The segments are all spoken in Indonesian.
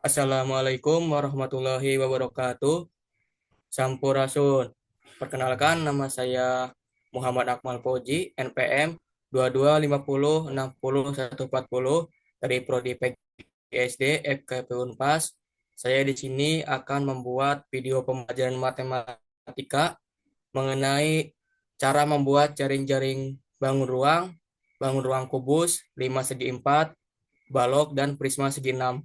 Assalamualaikum warahmatullahi wabarakatuh. Sampurasun. Perkenalkan, nama saya Muhammad Akmal Fauzi, NPM 2250604140 dari Prodi PGSD FKP Unpas. Saya di sini akan membuat video pembelajaran matematika mengenai cara membuat jaring-jaring bangun ruang kubus, 5 segi 4, balok, dan prisma segi 6.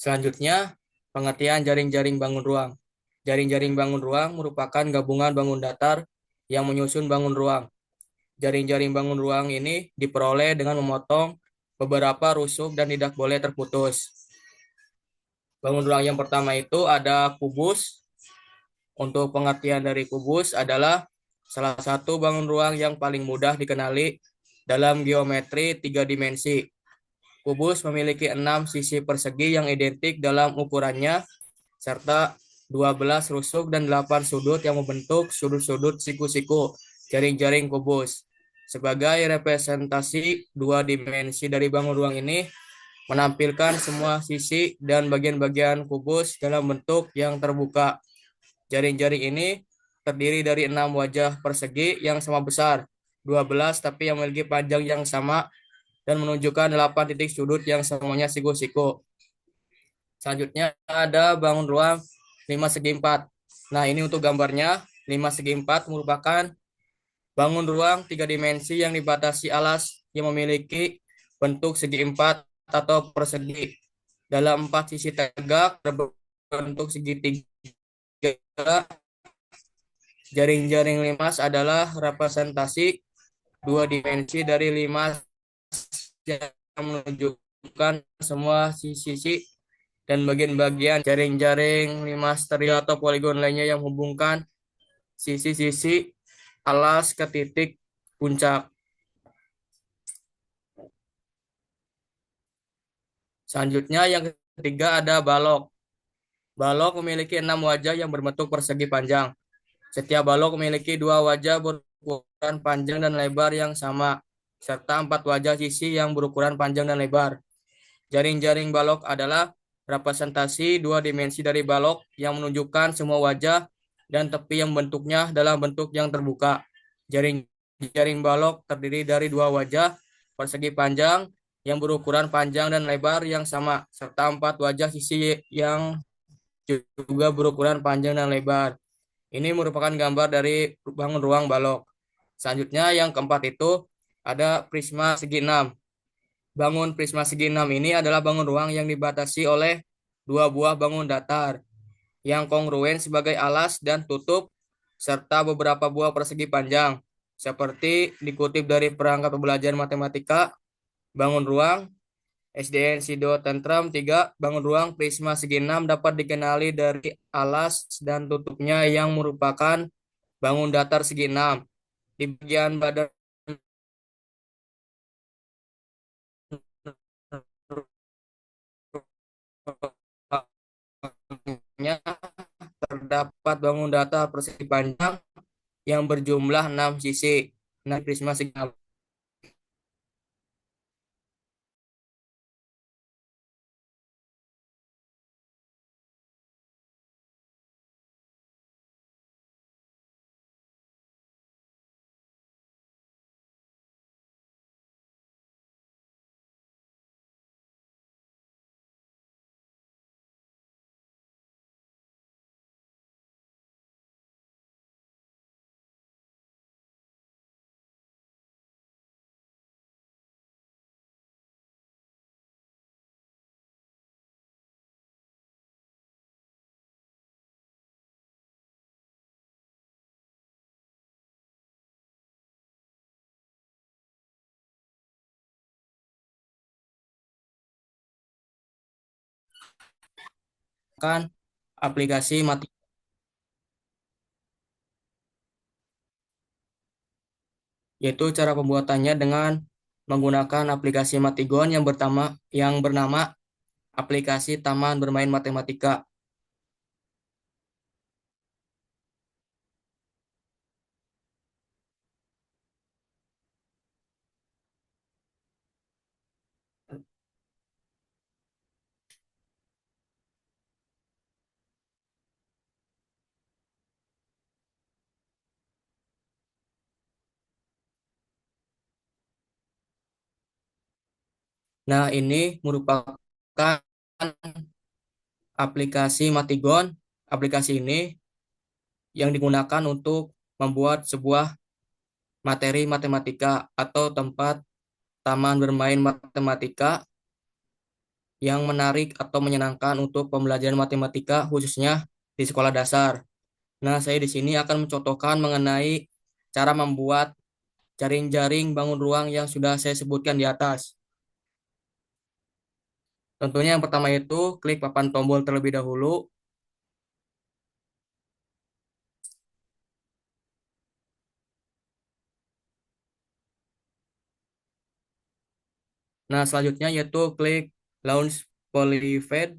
Selanjutnya, pengertian jaring-jaring bangun ruang. Jaring-jaring bangun ruang merupakan gabungan bangun datar yang menyusun bangun ruang. Jaring-jaring bangun ruang ini diperoleh dengan memotong beberapa rusuk dan tidak boleh terputus. Bangun ruang yang pertama itu ada kubus. Untuk pengertian dari kubus adalah salah satu bangun ruang yang paling mudah dikenali dalam geometri 3 dimensi. Kubus memiliki 6 sisi persegi yang identik dalam ukurannya, serta 12 rusuk dan 8 sudut yang membentuk sudut-sudut siku-siku jaring-jaring kubus. Sebagai representasi 2 dimensi dari bangun ruang ini, menampilkan semua sisi dan bagian-bagian kubus dalam bentuk yang terbuka. Jaring-jaring ini terdiri dari 6 wajah persegi yang sama besar, 12 tapi yang memiliki panjang yang sama, dan menunjukkan 8 titik sudut yang semuanya siku-siku. Selanjutnya ada bangun ruang 5 segi 4. Nah, ini untuk gambarnya. 5 segi 4 merupakan bangun ruang 3 dimensi yang dibatasi alas yang memiliki bentuk segi 4 atau persegi. Dalam 4 sisi tegak berbentuk segitiga. Jaring-jaring limas adalah representasi 2 dimensi dari limas yang menunjukkan semua sisi dan bagian-bagian jaring-jaring limas stereo atau poligon lainnya yang menghubungkan sisi-sisi alas ke titik puncak. Selanjutnya yang ketiga ada balok. Balok memiliki 6 wajah yang berbentuk persegi panjang. Setiap balok memiliki 2 wajah berukuran panjang dan lebar yang sama, serta 4 wajah sisi yang berukuran panjang dan lebar. Jaring-jaring balok adalah representasi 2 dimensi dari balok yang menunjukkan semua wajah dan tepi yang bentuknya dalam bentuk yang terbuka. Jaring-jaring balok terdiri dari 2 wajah persegi panjang yang berukuran panjang dan lebar yang sama, serta 4 wajah sisi yang juga berukuran panjang dan lebar. Ini merupakan gambar dari bangun ruang balok. Selanjutnya yang keempat itu ada prisma segi 6. Bangun prisma segi 6 ini adalah bangun ruang yang dibatasi oleh 2 buah bangun datar yang kongruen sebagai alas dan tutup, serta beberapa buah persegi panjang. Seperti dikutip dari perangkat pembelajaran matematika, bangun ruang SDN Sido Tentrem 3, bangun ruang prisma segi 6 dapat dikenali dari alas dan tutupnya yang merupakan bangun datar segi 6. Di bagian badan terdapat bangun datar persegi panjang yang berjumlah 6 sisi. Nah, prisma segi 6. Kan aplikasi mati, yaitu cara pembuatannya dengan menggunakan aplikasi Matigon yang bernama aplikasi Taman Bermain Matematika. Nah, ini merupakan aplikasi Matigon. Aplikasi ini yang digunakan untuk membuat sebuah materi matematika atau tempat taman bermain matematika yang menarik atau menyenangkan untuk pembelajaran matematika khususnya di sekolah dasar. Nah, saya di sini akan mencontohkan mengenai cara membuat jaring-jaring bangun ruang yang sudah saya sebutkan di atas. Tentunya yang pertama itu klik papan tombol terlebih dahulu. Nah, selanjutnya yaitu klik Launch Polyfed.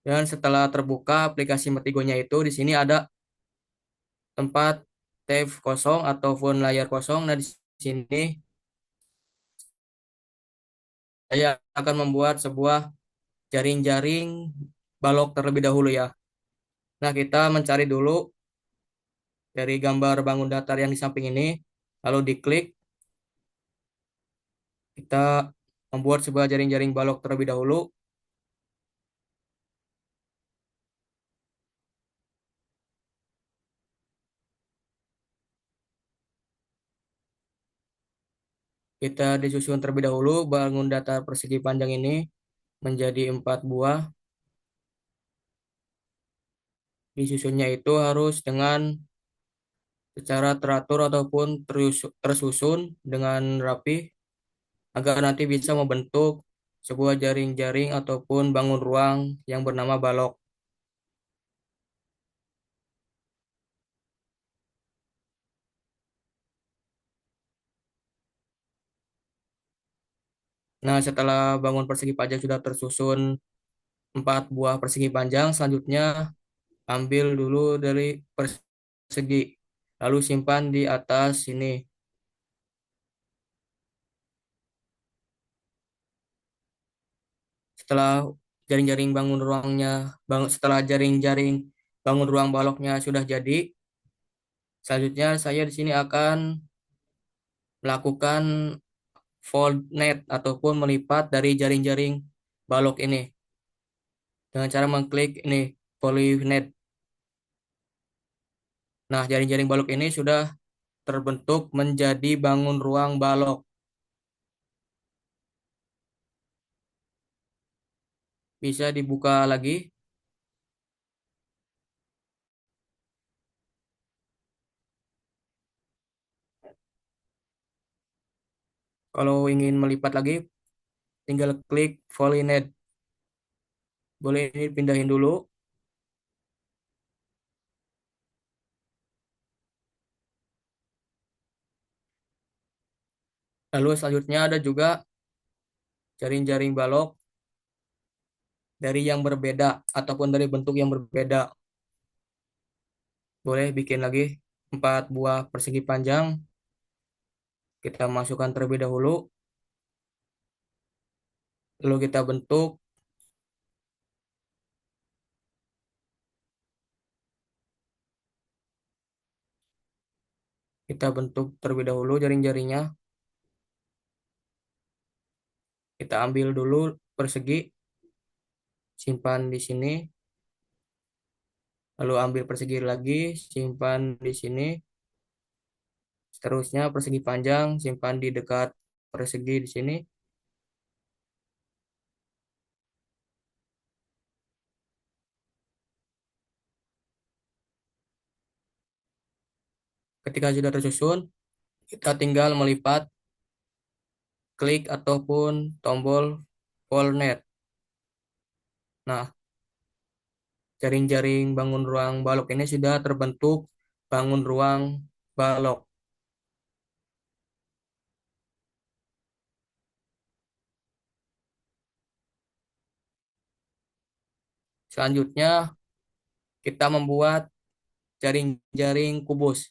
Dan setelah terbuka aplikasi Metigonya itu, di sini ada tempat tab kosong ataupun layar kosong. Nah, di sini saya akan membuat sebuah jaring-jaring balok terlebih dahulu ya. Nah, kita mencari dulu dari gambar bangun datar yang di samping ini, lalu diklik, kita membuat sebuah jaring-jaring balok terlebih dahulu. Kita disusun terlebih dahulu bangun datar persegi panjang ini menjadi 4 buah. Disusunnya itu harus dengan secara teratur ataupun tersusun dengan rapi agar nanti bisa membentuk sebuah jaring-jaring ataupun bangun ruang yang bernama balok. Nah, setelah bangun persegi panjang sudah tersusun 4 buah persegi panjang, selanjutnya ambil dulu dari persegi, lalu simpan di atas sini. Setelah jaring-jaring bangun ruangnya, setelah jaring-jaring bangun ruang baloknya sudah jadi, selanjutnya saya di sini akan melakukan fold net ataupun melipat dari jaring-jaring balok ini dengan cara mengklik ini polynet. Nah, jaring-jaring balok ini sudah terbentuk menjadi bangun ruang balok. Bisa dibuka lagi. Kalau ingin melipat lagi, tinggal klik polynet. Boleh ini pindahin dulu. Lalu selanjutnya ada juga jaring-jaring balok dari yang berbeda ataupun dari bentuk yang berbeda. Boleh bikin lagi 4 buah persegi panjang. Kita masukkan terlebih dahulu. Lalu kita bentuk. Kita bentuk terlebih dahulu jaring-jaringnya. Kita ambil dulu persegi, simpan di sini. Lalu ambil persegi lagi, simpan di sini. Seterusnya persegi panjang, simpan di dekat persegi di sini. Ketika sudah tersusun, kita tinggal melipat, klik ataupun tombol Polnet. Nah, jaring-jaring bangun ruang balok ini sudah terbentuk bangun ruang balok. Selanjutnya, kita membuat jaring-jaring kubus.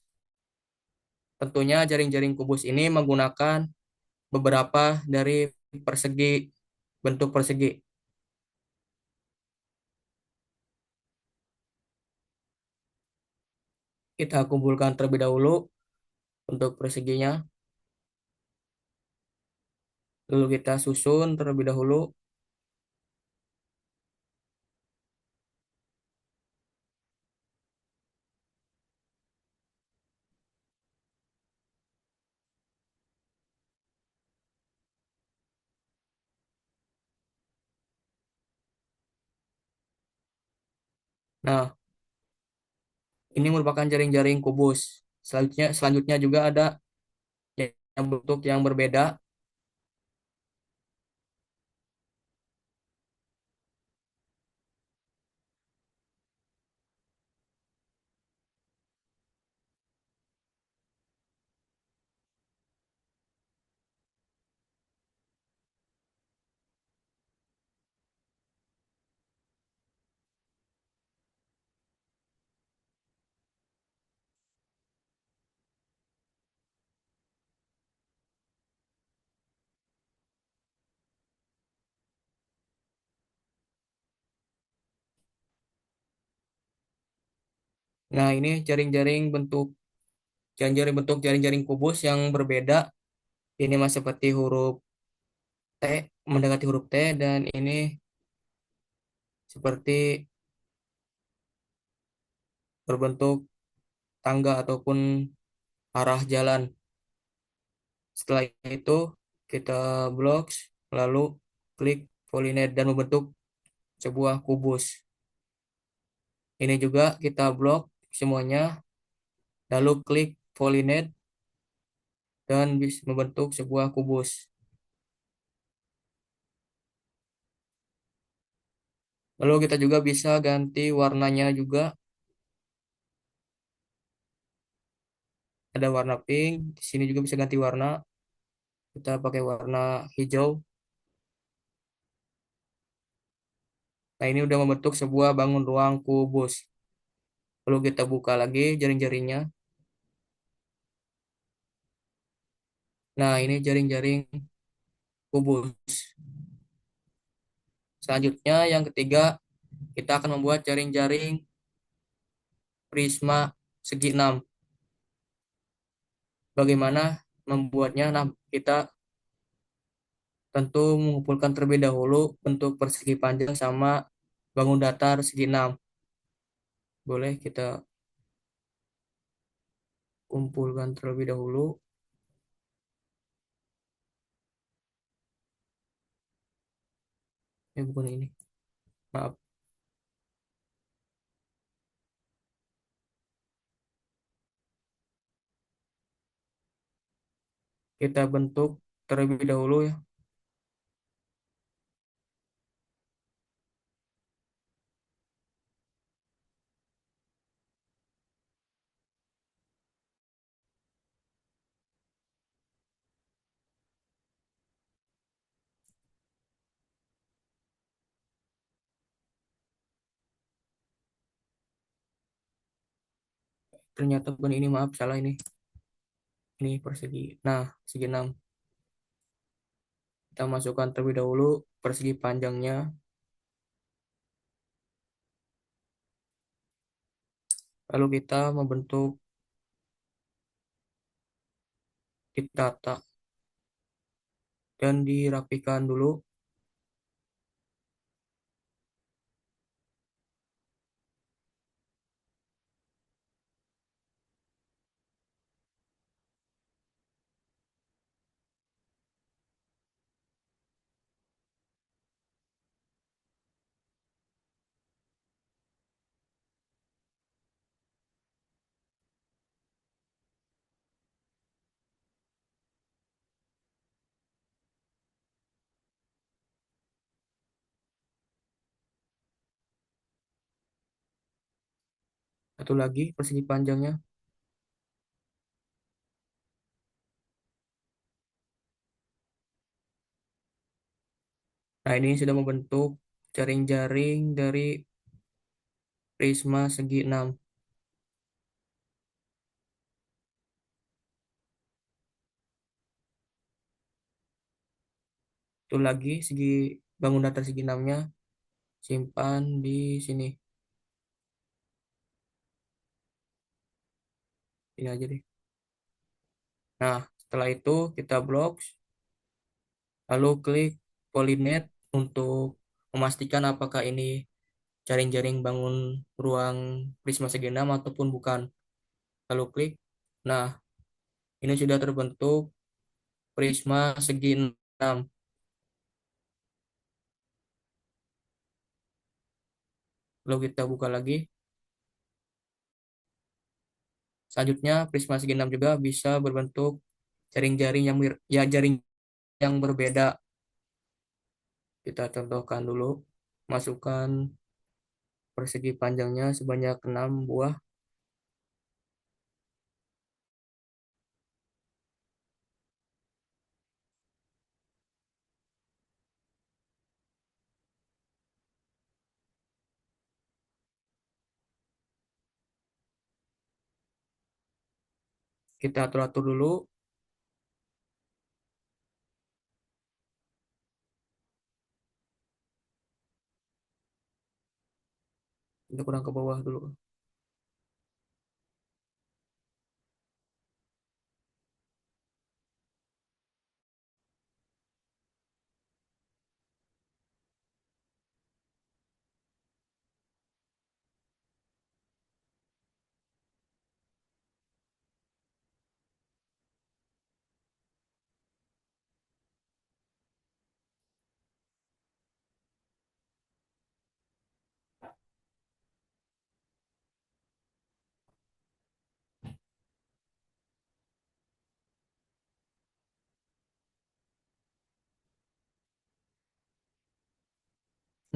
Tentunya jaring-jaring kubus ini menggunakan beberapa dari persegi, bentuk persegi. Kita kumpulkan terlebih dahulu untuk perseginya. Lalu kita susun terlebih dahulu. Nah, ini merupakan jaring-jaring kubus. Selanjutnya juga ada yang bentuk yang berbeda. Nah, ini jaring-jaring kubus yang berbeda. Ini masih seperti huruf T, mendekati huruf T, dan ini seperti berbentuk tangga ataupun arah jalan. Setelah itu kita blok, lalu klik pollinate dan membentuk sebuah kubus. Ini juga kita blok semuanya, lalu klik pollinate dan bisa membentuk sebuah kubus. Lalu kita juga bisa ganti warnanya juga. Ada warna pink, di sini juga bisa ganti warna. Kita pakai warna hijau. Nah, ini udah membentuk sebuah bangun ruang kubus. Lalu kita buka lagi jaring-jaringnya. Nah, ini jaring-jaring kubus. Selanjutnya, yang ketiga, kita akan membuat jaring-jaring prisma segi 6. Bagaimana membuatnya? Nah, kita tentu mengumpulkan terlebih dahulu bentuk persegi panjang sama bangun datar segi 6. Boleh kita kumpulkan terlebih dahulu. Bukan ini. Maaf. Kita bentuk terlebih dahulu ya. Ternyata bukan ini, maaf, salah ini. Ini persegi. Nah, segi 6. Kita masukkan terlebih dahulu persegi panjangnya. Lalu kita membentuk, ditata dan dirapikan dulu. Satu lagi persegi panjangnya. Nah, ini sudah membentuk jaring-jaring dari prisma segi 6. Itu lagi segi bangun datar segi 6-nya. Simpan di sini. Ini aja deh. Nah, setelah itu kita blok. Lalu klik pollinate untuk memastikan apakah ini jaring-jaring bangun ruang prisma segi 6 ataupun bukan. Lalu klik. Nah, ini sudah terbentuk prisma segi 6. Lalu kita buka lagi. Selanjutnya, prisma segi 6 juga bisa berbentuk jaring-jaring jaring yang berbeda. Kita contohkan dulu. Masukkan persegi panjangnya sebanyak 6 buah. Kita atur-atur dulu. Kita kurang ke bawah dulu.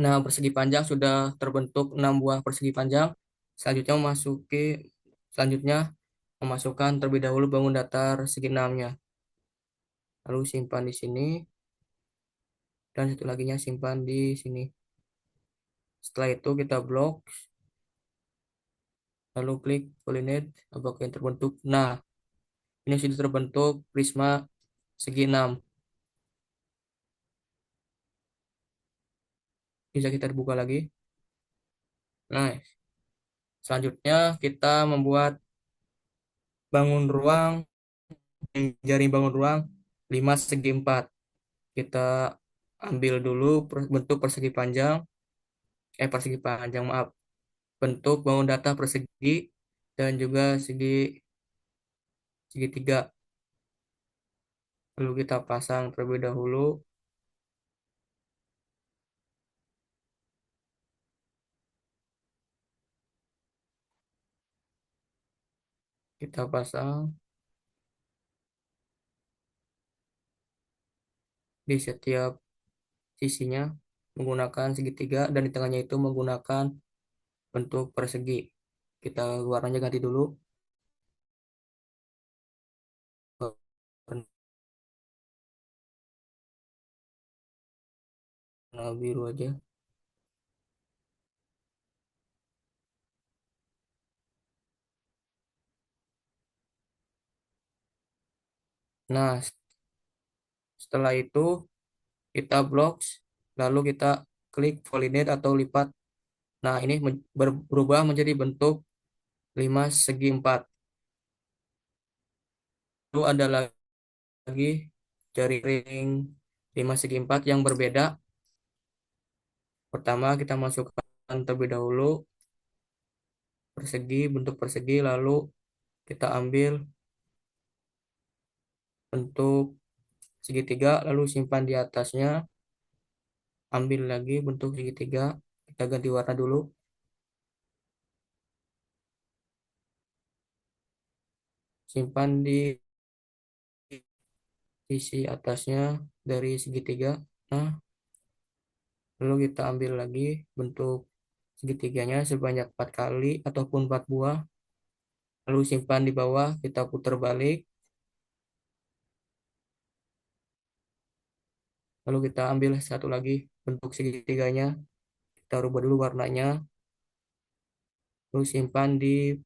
Nah, persegi panjang sudah terbentuk 6 buah persegi panjang. Selanjutnya selanjutnya memasukkan terlebih dahulu bangun datar segi 6-nya. Lalu simpan di sini dan satu laginya simpan di sini. Setelah itu kita blok, lalu klik pollinate apakah yang terbentuk. Nah, ini sudah terbentuk prisma segi 6. Bisa kita buka lagi. Nah, selanjutnya kita membuat bangun ruang, jaring bangun ruang 5 segi 4. Kita ambil dulu bentuk persegi panjang, maaf, bentuk bangun datar persegi dan juga segitiga. Lalu kita pasang terlebih dahulu, kita pasang di setiap sisinya menggunakan segitiga dan di tengahnya itu menggunakan bentuk persegi. Kita warnanya ganti dulu, warna biru aja. Nah, setelah itu kita blok, lalu kita klik pollinate atau lipat. Nah, ini berubah menjadi bentuk 5 segi 4. Lalu ada lagi jaring 5 segi 4 yang berbeda. Pertama, kita masukkan terlebih dahulu bentuk persegi, lalu kita ambil bentuk segitiga, lalu simpan di atasnya. Ambil lagi bentuk segitiga, kita ganti warna dulu. Simpan di sisi atasnya dari segitiga. Nah, lalu kita ambil lagi bentuk segitiganya sebanyak 4 kali ataupun 4 buah. Lalu simpan di bawah, kita putar balik. Lalu kita ambil satu lagi bentuk segitiganya. Kita rubah dulu warnanya. Lalu simpan di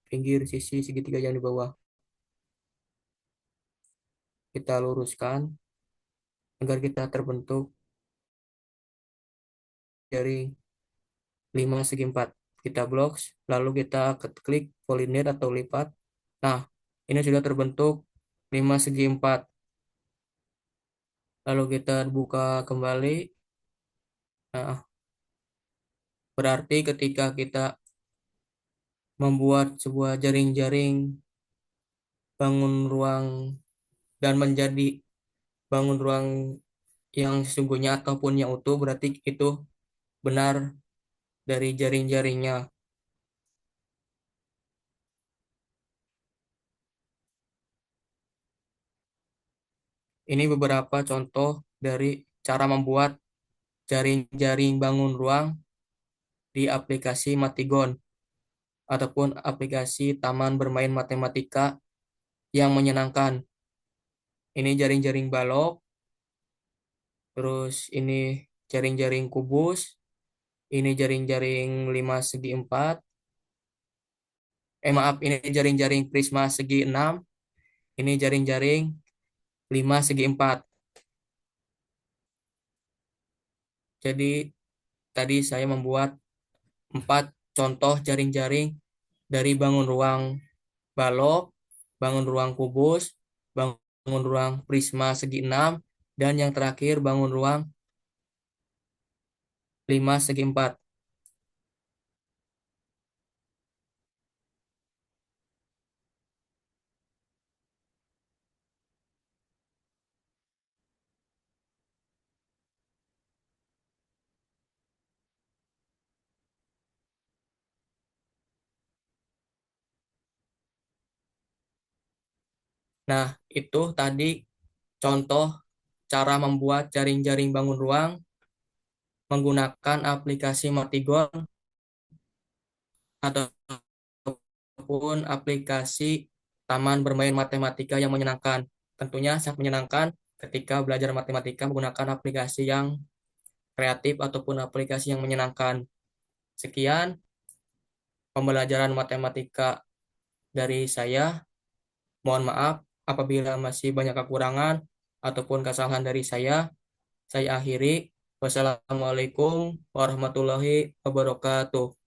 pinggir sisi segitiga yang di bawah. Kita luruskan agar kita terbentuk dari 5 segi 4. Kita blok, lalu kita klik pollinate atau lipat. Nah, ini sudah terbentuk 5 segi 4. Lalu kita buka kembali. Nah, berarti ketika kita membuat sebuah jaring-jaring bangun ruang dan menjadi bangun ruang yang sesungguhnya ataupun yang utuh, berarti itu benar dari jaring-jaringnya. Ini beberapa contoh dari cara membuat jaring-jaring bangun ruang di aplikasi Matigon ataupun aplikasi Taman Bermain Matematika yang menyenangkan. Ini jaring-jaring balok, terus ini jaring-jaring kubus, ini jaring-jaring 5 segi 4, maaf, ini jaring-jaring prisma segi 6, ini jaring-jaring 5 segi 4. Jadi tadi saya membuat 4 contoh jaring-jaring dari bangun ruang balok, bangun ruang kubus, bangun ruang prisma segi 6, dan yang terakhir bangun ruang 5 segi 4. Nah, itu tadi contoh cara membuat jaring-jaring bangun ruang menggunakan aplikasi Martigon ataupun aplikasi Taman Bermain Matematika yang menyenangkan. Tentunya sangat menyenangkan ketika belajar matematika menggunakan aplikasi yang kreatif ataupun aplikasi yang menyenangkan. Sekian pembelajaran matematika dari saya. Mohon maaf apabila masih banyak kekurangan ataupun kesalahan dari saya. Saya akhiri. Wassalamualaikum warahmatullahi wabarakatuh.